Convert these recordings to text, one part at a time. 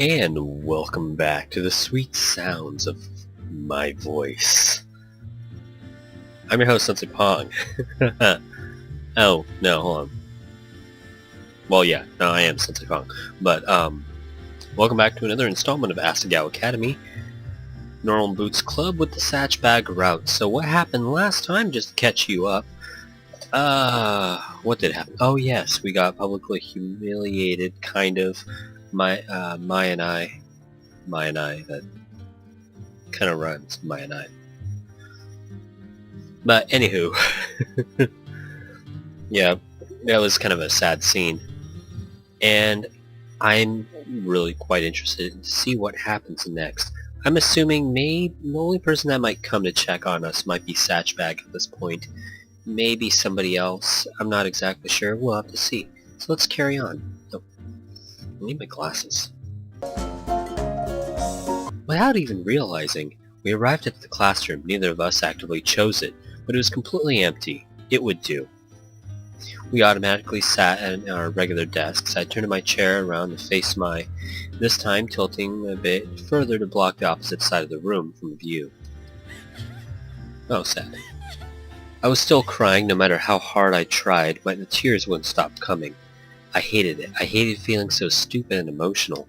And welcome back to the sweet sounds of my voice. I'm your host, Sensei Pong. Oh, no, hold on. Well, yeah, no, I am Sensei Pong. But, welcome back to another installment of Asagao Academy, Normal Boots Club with the Satchbag route. So what happened last time, just to catch you up? What did happen? Oh, yes, we got publicly humiliated, kind of. Mai and I, that kind of rhymes, Mai and I. But anywho, yeah, that was kind of a sad scene, and I'm really quite interested to see what happens next. I'm assuming the only person that might come to check on us might be Satchbag at this point. Maybe somebody else. I'm not exactly sure. We'll have to see. So let's carry on. Oh, I need my glasses. Without even realizing, we arrived at the classroom. Neither of us actively chose it, but it was completely empty. It would do. We automatically sat at our regular desks. I turned my chair around to face this time tilting a bit further to block the opposite side of the room from view. Oh, sad. I was still crying no matter how hard I tried, but the tears wouldn't stop coming. I hated it. I hated feeling so stupid and emotional.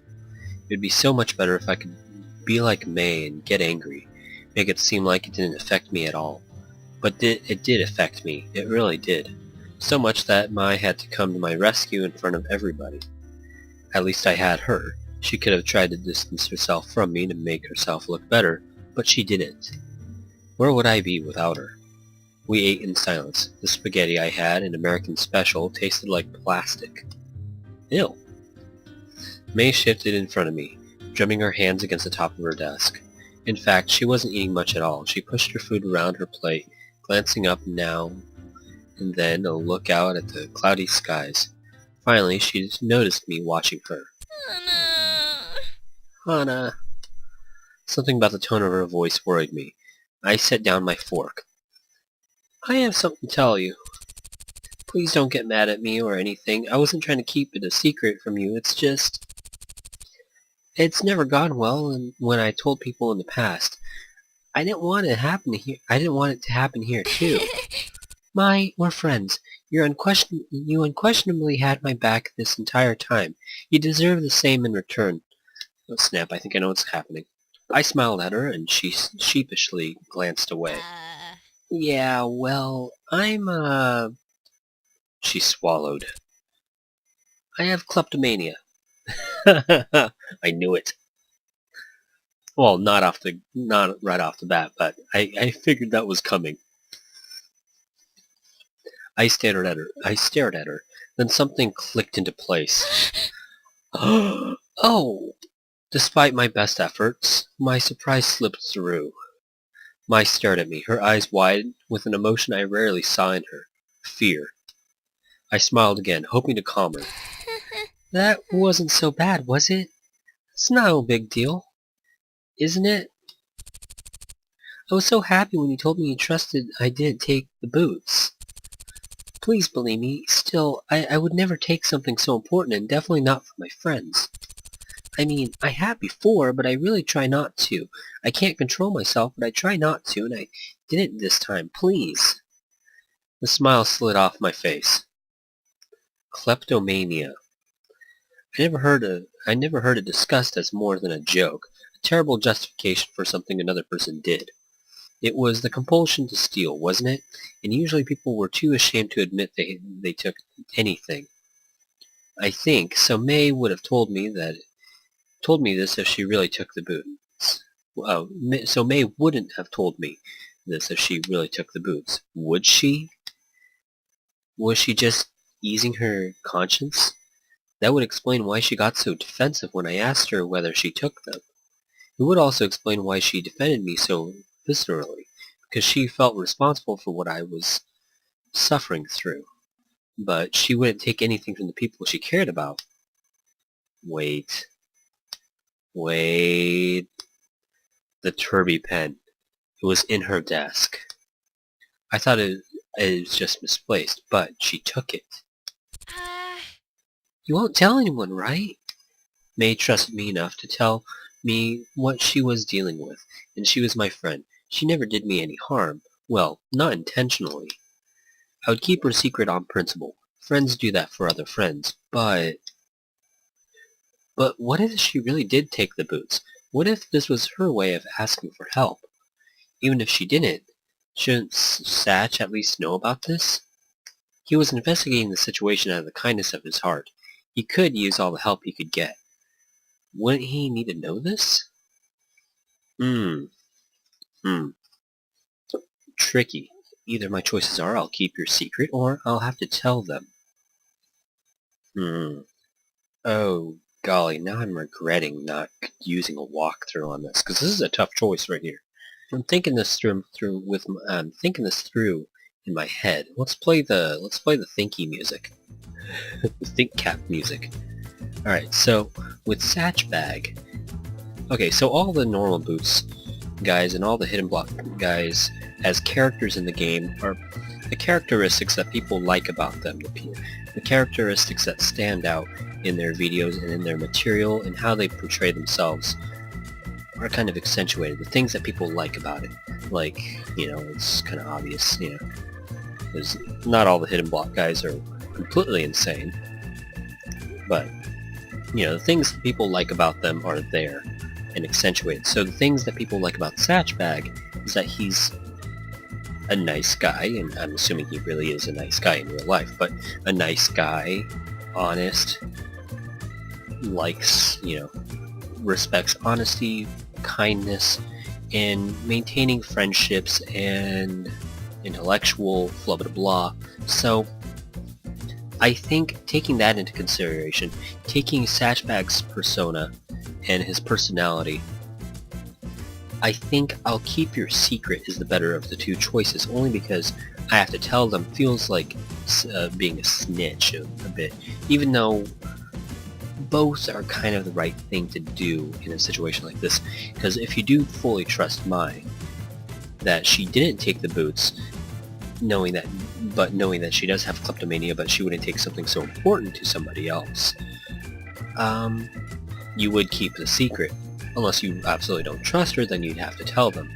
It would be so much better if I could be like May and get angry, make it seem like it didn't affect me at all. But it did affect me. It really did. So much that Mai had to come to my rescue in front of everybody. At least I had her. She could have tried to distance herself from me to make herself look better, but she didn't. Where would I be without her? We ate in silence. The spaghetti I had, an American special, tasted like plastic. Ew. May shifted in front of me, drumming her hands against the top of her desk. In fact, she wasn't eating much at all. She pushed her food around her plate, glancing up now and then a look out at the cloudy skies. Finally, she noticed me watching her. Hana. Something about the tone of her voice worried me. I set down my fork. I have something to tell you. Please don't get mad at me or anything. I wasn't trying to keep it a secret from you. It's just... It's never gone well when I told people in the past. I didn't want it to happen here. I didn't want it to happen here too. We're friends. You unquestionably had my back this entire time. You deserve the same in return. Oh snap, I think I know what's happening. I smiled at her and she sheepishly glanced away. Yeah, well, She swallowed. I have kleptomania. I knew it. Well, not right off the bat, but I figured that was coming. I stared at her. Then something clicked into place. Oh! Despite my best efforts, my surprise slipped through. Mai stared at me, her eyes wide with an emotion I rarely saw in her. Fear. I smiled again, hoping to calm her. That wasn't so bad, was it? It's not a big deal. Isn't it? I was so happy when you told me you trusted I did take the boots. Please believe me. Still, I would never take something so important, and definitely not for my friends. I mean, I have before, but I really try not to. I can't control myself, but I try not to, and I didn't this time. Please. The smile slid off my face. Kleptomania. I never heard it discussed as more than a joke, a terrible justification for something another person did. It was the compulsion to steal, wasn't it? And usually people were too ashamed to admit they took anything. I think, so May would have told me this if she really took the boots. So May wouldn't have told me this if she really took the boots. Would she? Was she just easing her conscience? That would explain why she got so defensive when I asked her whether she took them. It would also explain why she defended me so viscerally, because she felt responsible for what I was suffering through. But she wouldn't take anything from the people she cared about. Wait. The Turby pen. It was in her desk. I thought it was just misplaced, but she took it. You won't tell anyone, right? May trusted me enough to tell me what she was dealing with, and she was my friend. She never did me any harm. Well, not intentionally. I would keep her secret on principle. Friends do that for other friends, but... But what if she really did take the boots? What if this was her way of asking for help? Even if she didn't, shouldn't Satch at least know about this? He was investigating the situation out of the kindness of his heart. He could use all the help he could get. Wouldn't he need to know this? Hmm. Tricky. Either my choices are I'll keep your secret, or I'll have to tell them. Oh, golly, now I'm regretting not using a walkthrough on this, because this is a tough choice right here. I'm thinking this through in my head. Let's play the thinky music. The think cap music. Alright, so with Satchbag, okay, so all the normal boots guys and all the hidden block guys as characters in the game are the characteristics that people like about them, the characteristics that stand out in their videos and in their material and how they portray themselves are kind of accentuated. The things that people like about it. Like, you know, it's kind of obvious, you know, because not all the hidden block guys are completely insane, but, you know, the things that people like about them are there and accentuated. So the things that people like about Satchbag is that he's a nice guy, and I'm assuming he really is a nice guy in real life, but a nice guy, honest, likes, you know, respects honesty, kindness, and maintaining friendships and intellectual blah blah blah. So I think taking that into consideration, taking Satchbag's persona and his personality, I think I'll keep your secret is the better of the two choices, only because I have to tell them feels like being a snitch a bit, even though both are kind of the right thing to do in a situation like this, because if you do fully trust Mai that she didn't take the boots, knowing that she does have kleptomania, but she wouldn't take something so important to somebody else, you would keep the secret. Unless you absolutely don't trust her, then you'd have to tell them.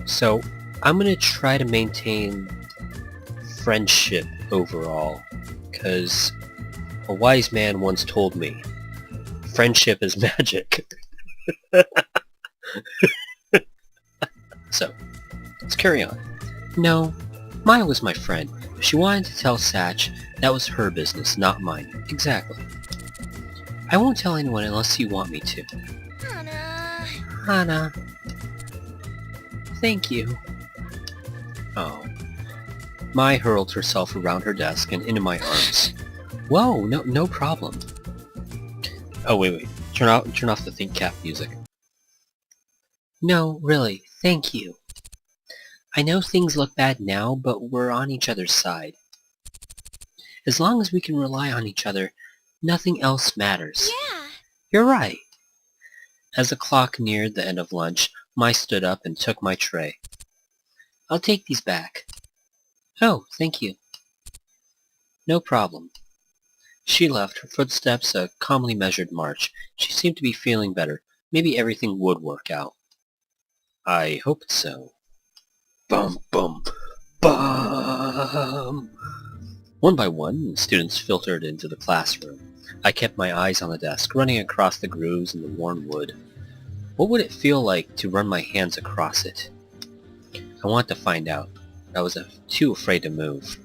So I'm going to try to maintain friendship overall, because a wise man once told me, friendship is magic. So, let's carry on. No, Maya was my friend. If she wanted to tell Satch, that was her business, not mine. Exactly. I won't tell anyone unless you want me to. Hana. Thank you. Oh. Mai hurled herself around her desk and into my arms. Whoa, no problem. Oh, wait. Turn off the think cap music. No, really, thank you. I know things look bad now, but we're on each other's side. As long as we can rely on each other, nothing else matters. Yeah. You're right. As the clock neared the end of lunch, Mai stood up and took my tray. I'll take these back. Oh, thank you. No problem. She left, her footsteps a calmly measured march. She seemed to be feeling better. Maybe everything would work out. I hoped so. Bum, bum, bum! One by one, the students filtered into the classroom. I kept my eyes on the desk, running across the grooves in the worn wood. What would it feel like to run my hands across it? I wanted to find out. I was too afraid to move.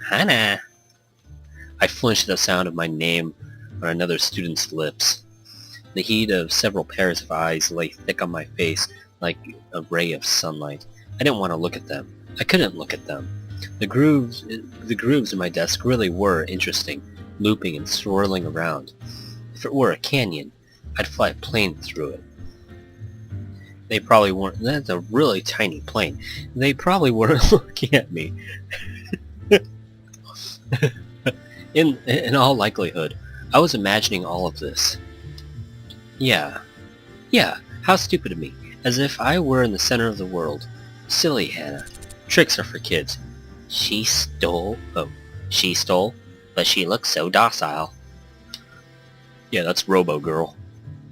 Hana! I flinched at the sound of my name on another student's lips. The heat of several pairs of eyes lay thick on my face like a ray of sunlight. I didn't want to look at them. I couldn't look at them. The grooves in my desk really were interesting, looping and swirling around. If it were a canyon, I'd fly a plane through it. They probably weren't. That's a really tiny plane. They probably weren't looking at me. In all likelihood, I was imagining all of this. Yeah, how stupid of me. As if I were in the center of the world. Silly Hannah. Tricks are for kids. She stole, but she looks so docile. Yeah, that's Robo Girl.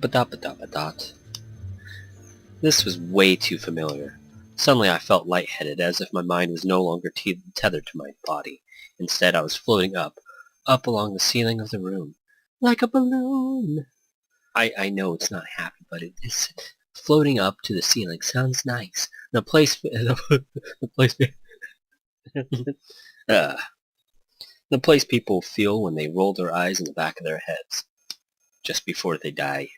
Ba-dot. This was way too familiar. Suddenly I felt lightheaded, as if my mind was no longer tethered to my body. Instead, I was floating up along the ceiling of the room, like a balloon. I know it's not happy, but it is. Floating up to the ceiling sounds nice. The place, the place, uh, the place people feel when they roll their eyes in the back of their heads, just before they die.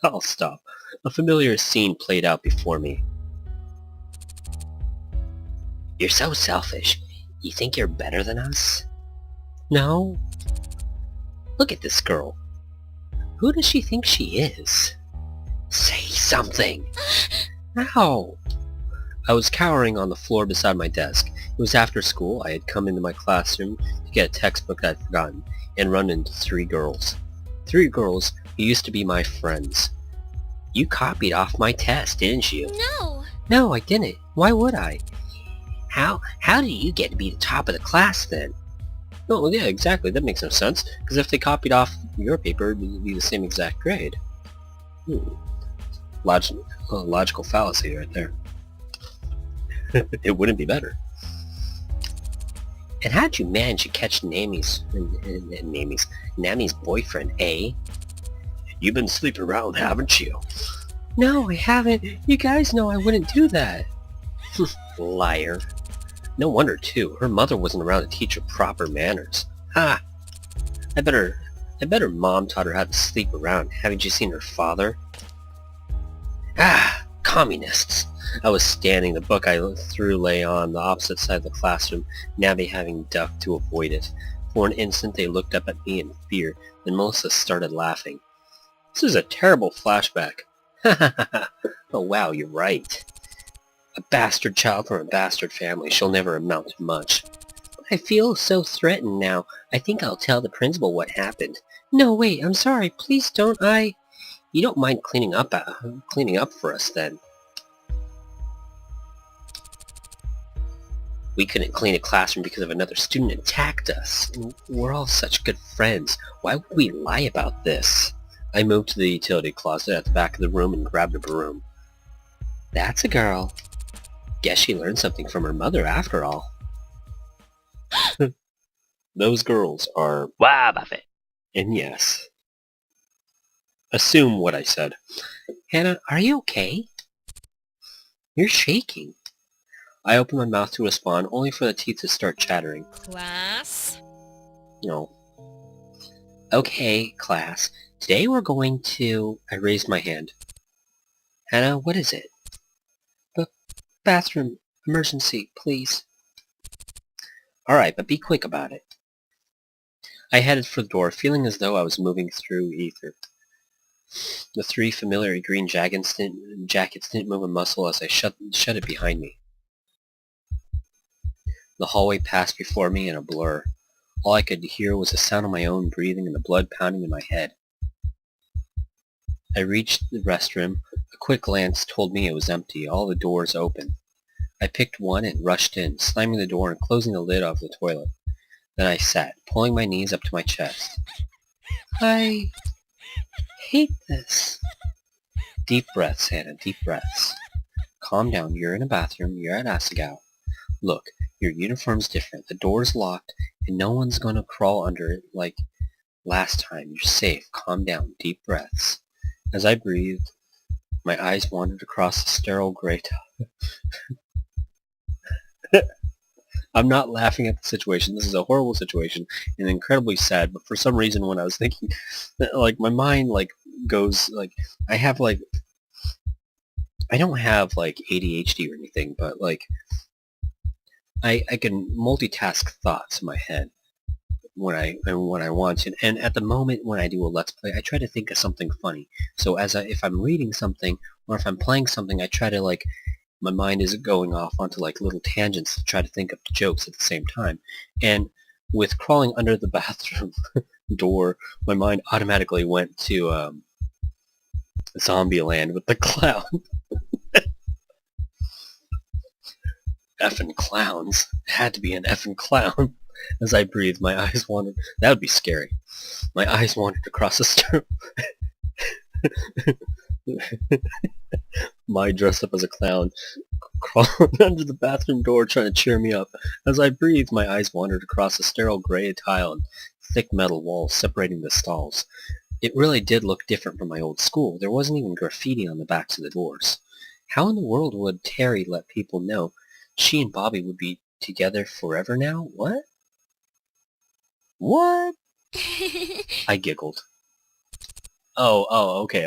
I'll stop. A familiar scene played out before me. You're so selfish. You think you're better than us? No. Look at this girl. Who does she think she is? Say something. Ow. I was cowering on the floor beside my desk. It was after school. I had come into my classroom to get a textbook I'd forgotten and run into three girls. Three girls who used to be my friends. You copied off my test, didn't you? No. No, I didn't. Why would I? How did you get to be the top of the class then? Oh, yeah, exactly. That makes no sense. Because if they copied off your paper, it would be the same exact grade. Logical fallacy right there. It wouldn't be better. And how'd you manage to catch Nami's boyfriend, eh? You've been sleeping around, haven't you? No, I haven't. You guys know I wouldn't do that. Liar. No wonder, too. Her mother wasn't around to teach her proper manners. Ha! I bet her mom taught her how to sleep around. Haven't you seen her father? Ah! Communists! I was standing, the book I threw lay on the opposite side of the classroom, Nabby having ducked to avoid it. For an instant they looked up at me in fear, then Melissa started laughing. This is a terrible flashback. Ha ha ha ha! Oh wow, you're right. A bastard child from a bastard family. She'll never amount to much. I feel so threatened now. I think I'll tell the principal what happened. No, wait, I'm sorry. Please don't. You don't mind cleaning up for us then? We couldn't clean a classroom because of another student attacked us. We're all such good friends. Why would we lie about this? I moved to the utility closet at the back of the room and grabbed a broom. That's a girl. Guess she learned something from her mother after all. Those girls are Buffett. And yes. Assume what I said. Hannah, are you okay? You're shaking. I opened my mouth to respond, only for the teeth to start chattering. Class? No. Okay, class. Today we're going to... I raised my hand. Hannah, what is it? Bathroom. Emergency, please. Alright, but be quick about it. I headed for the door, feeling as though I was moving through ether. The three familiar green jackets didn't move a muscle as I shut it behind me. The hallway passed before me in a blur. All I could hear was the sound of my own breathing and the blood pounding in my head. I reached the restroom. A quick glance told me it was empty, all the doors open. I picked one and rushed in, slamming the door and closing the lid of the toilet. Then I sat, pulling my knees up to my chest. I hate this. Deep breaths, Hannah, deep breaths. Calm down, you're in a bathroom, you're at Asagao. Look, your uniform's different, the door's locked, and no one's gonna crawl under it like last time. You're safe, calm down, deep breaths. As I breathed, my eyes wandered across the sterile gray tile. I'm not laughing at the situation. This is a horrible situation and incredibly sad, but for some reason when I was thinking, like, my mind, like, goes, like, I don't have, like, ADHD or anything, but, like, I can multitask thoughts in my head when I want to, and at the moment when I do a Let's Play, I try to think of something funny. So if I'm reading something, or if I'm playing something, I try to, like, my mind is going off onto, like, little tangents to try to think of jokes at the same time. And with crawling under the bathroom door, my mind automatically went to Zombieland with the clown. Effing clowns. It had to be an effing clown. As I breathed, my eyes wandered... That would be scary. My eyes wandered across the stairwell. My dressed up as a clown, crawling under the bathroom door trying to cheer me up. As I breathed, my eyes wandered across the sterile gray tile and thick metal walls separating the stalls. It really did look different from my old school. There wasn't even graffiti on the backs of the doors. How in the world would Terry let people know she and Bobby would be together forever now? What? What? I giggled. Oh, okay.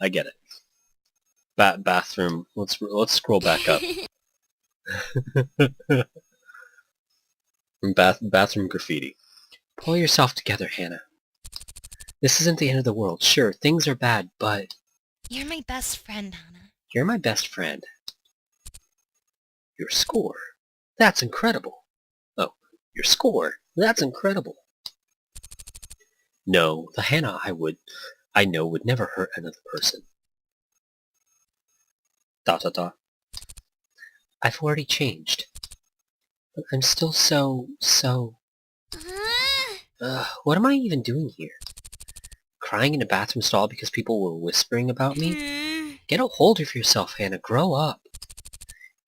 I get it. Bathroom. Let's scroll back up. Bathroom graffiti. Pull yourself together, Hannah. This isn't the end of the world. Sure, things are bad, but... You're my best friend, Hannah. You're my best friend. Your score? That's incredible. Oh, your score? That's incredible. No, the Hannah I know would never hurt another person. ... I've already changed. But I'm still so... what am I even doing here? Crying in a bathroom stall because people were whispering about me? Get a hold of yourself, Hannah. Grow up.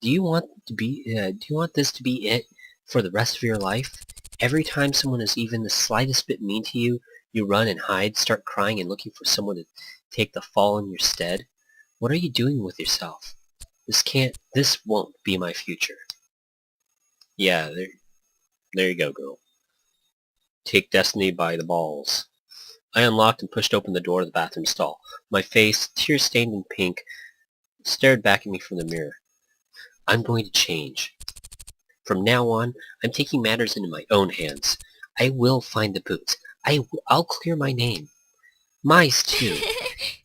Do you want this to be it for the rest of your life? Every time someone is even the slightest bit mean to you, you run and hide, start crying and looking for someone to take the fall in your stead? What are you doing with yourself? This won't be my future. Yeah, there you go, girl. Take destiny by the balls. I unlocked and pushed open the door of the bathroom stall. My face, tear-stained and pink, stared back at me from the mirror. I'm going to change. From now on, I'm taking matters into my own hands. I will find the boots. I'll clear my name. Mice, too.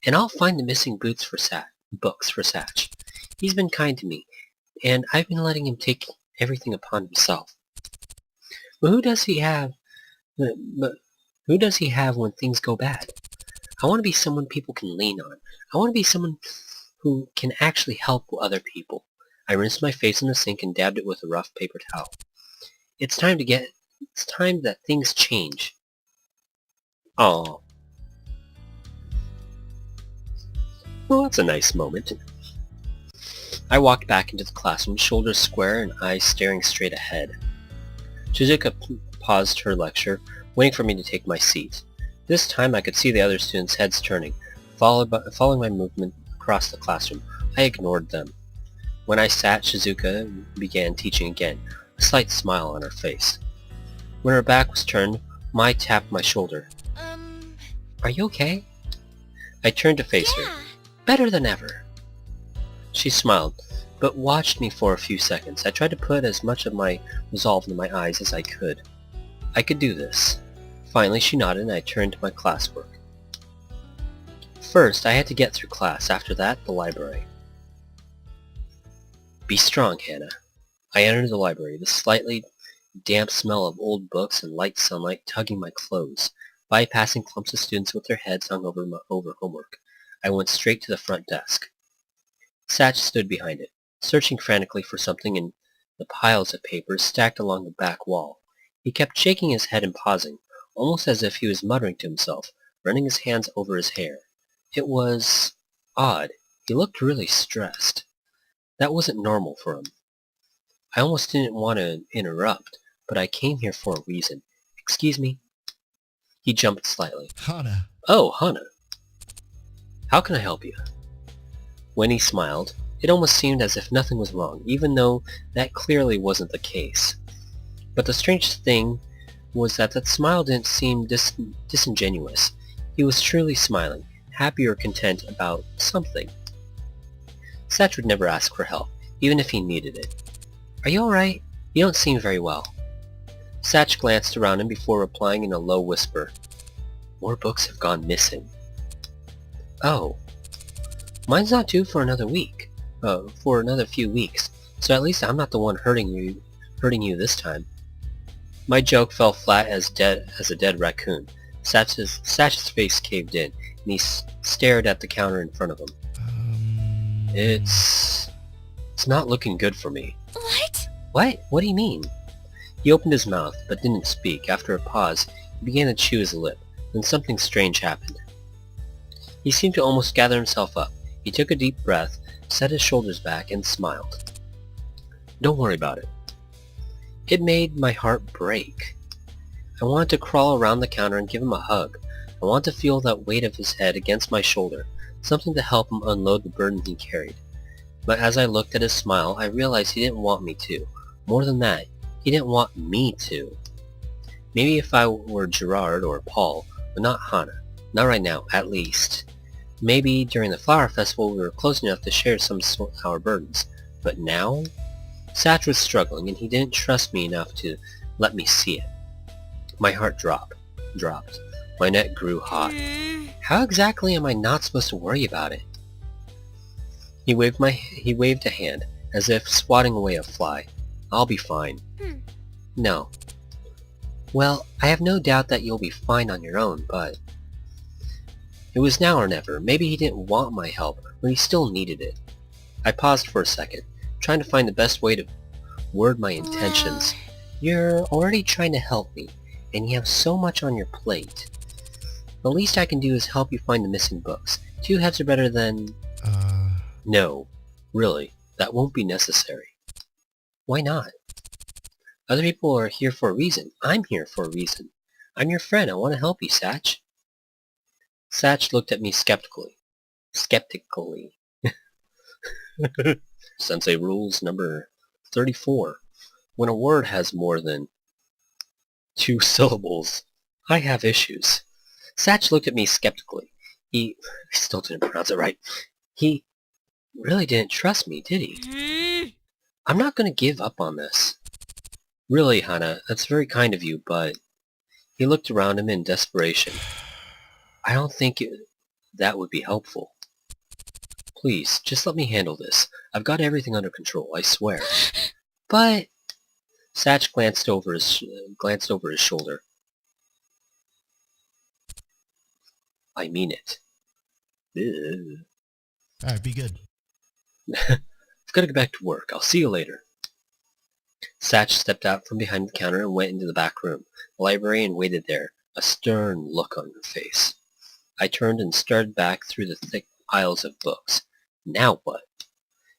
And I'll find the missing books for Satch. He's been kind to me, and I've been letting him take everything upon himself. But who does he have when things go bad? I want to be someone people can lean on. I want to be someone who can actually help other people. I rinsed my face in the sink and dabbed it with a rough paper towel. It's time that things change. Oh. Well, that's a nice moment. I walked back into the classroom, shoulders square and eyes staring straight ahead. Shizuka paused her lecture, waiting for me to take my seat. This time I could see the other students' heads turning. Following my movement across the classroom, I ignored them. When I sat, Shizuka began teaching again, a slight smile on her face. When her back was turned, Mai tapped my shoulder. Are you okay? I turned to face her. Better than ever. She smiled, but watched me for a few seconds. I tried to put as much of my resolve into my eyes as I could. I could do this. Finally, she nodded and I turned to my classwork. First, I had to get through class. After that, the library. Be strong, Hannah. I entered the library, the slightly damp smell of old books and light sunlight tugging my clothes. Bypassing clumps of students with their heads hung over homework, I went straight to the front desk. Satch stood behind it, searching frantically for something in the piles of papers stacked along the back wall. He kept shaking his head and pausing, almost as if he was muttering to himself, running his hands over his hair. It was odd. He looked really stressed. That wasn't normal for him. I almost didn't want to interrupt, but I came here for a reason. Excuse me? He jumped slightly. Hana. Oh, Hana. How can I help you? When he smiled, it almost seemed as if nothing was wrong, even though that clearly wasn't the case. But the strange thing was that smile didn't seem disingenuous. He was truly smiling, happy or content about something. Satch would never ask for help, even if he needed it. Are you alright? You don't seem very well. Satch glanced around him before replying in a low whisper. More books have gone missing. Oh. Mine's not due for another week. For another few weeks, so at least I'm not the one hurting you this time. My joke fell flat as a dead raccoon. Satch's face caved in, and he stared at the counter in front of him. It's not looking good for me. What? What? What do you mean? He opened his mouth, but didn't speak. After a pause, he began to chew his lip. Then something strange happened. He seemed to almost gather himself up. He took a deep breath, set his shoulders back, and smiled. Don't worry about it. It made my heart break. I wanted to crawl around the counter and give him a hug. I wanted to feel that weight of his head against my shoulder, something to help him unload the burden he carried. But as I looked at his smile, I realized he didn't want me to. More than that, he didn't want me to. Maybe if I were Gerard or Paul, but not Hana. Not right now, at least. Maybe during the flower festival we were close enough to share some of our burdens. But now? Satch was struggling, and he didn't trust me enough to let me see it. My heart dropped. My neck grew hot. How exactly am I not supposed to worry about it? He waved a hand, as if swatting away a fly. I'll be fine. No. Well, I have no doubt that you'll be fine on your own, but... It was now or never. Maybe he didn't want my help, but he still needed it. I paused for a second, trying to find the best way to word my intentions. You're already trying to help me, and you have so much on your plate. The least I can do is help you find the missing books. 2 heads are better than... No. Really. That won't be necessary. Why not? Other people are here for a reason. I'm here for a reason. I'm your friend. I want to help you, Satch. Satch looked at me skeptically. Sensei rules number 34. When a word has more than 2 syllables, I have issues. Satch looked at me skeptically. I still didn't pronounce it right. He really didn't trust me, did he? I'm not going to give up on this. Really, Hana, that's very kind of you, but... He looked around him in desperation. I don't think that would be helpful. Please, just let me handle this. I've got everything under control, I swear. But... Satch glanced over his shoulder. I mean it. Ugh. Alright, be good. I've got to get back to work. I'll see you later. Satch stepped out from behind the counter and went into the back room. The librarian waited there, a stern look on her face. I turned and started back through the thick piles of books. Now what?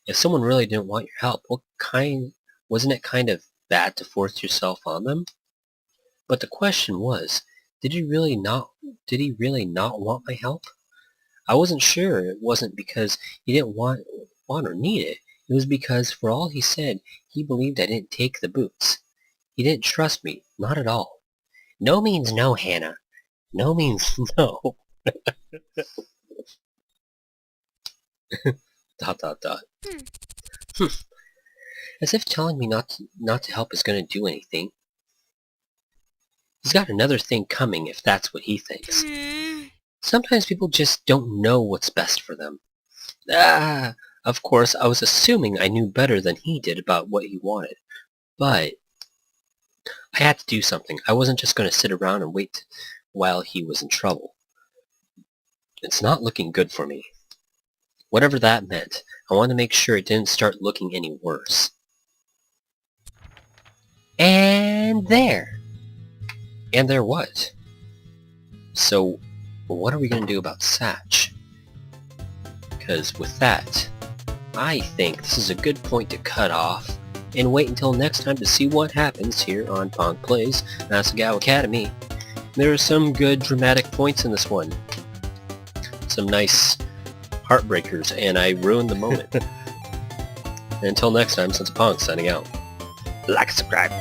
If someone really didn't want your help, wasn't it kind of bad to force yourself on them? But the question was, did he really not want my help? I wasn't sure it wasn't because he didn't want or need it. It was because, for all he said, he believed I didn't take the boots. He didn't trust me, not at all. No means no, Hannah. No means no. ... As if telling me not to help is going to do anything. He's got another thing coming if that's what he thinks. Sometimes people just don't know what's best for them. Of course, I was assuming I knew better than he did about what he wanted. But I had to do something. I wasn't just going to sit around and wait while he was in trouble. It's not looking good for me. Whatever that meant, I wanted to make sure it didn't start looking any worse. And there! And there what? So, what are we going to do about Satch? Because with that, I think this is a good point to cut off and wait until next time to see what happens here on Pong Plays Asagao Academy. There are some good dramatic points in this one. Some nice heartbreakers, and I ruined the moment. And until next time, Sensei Pong signing out. Like and subscribe.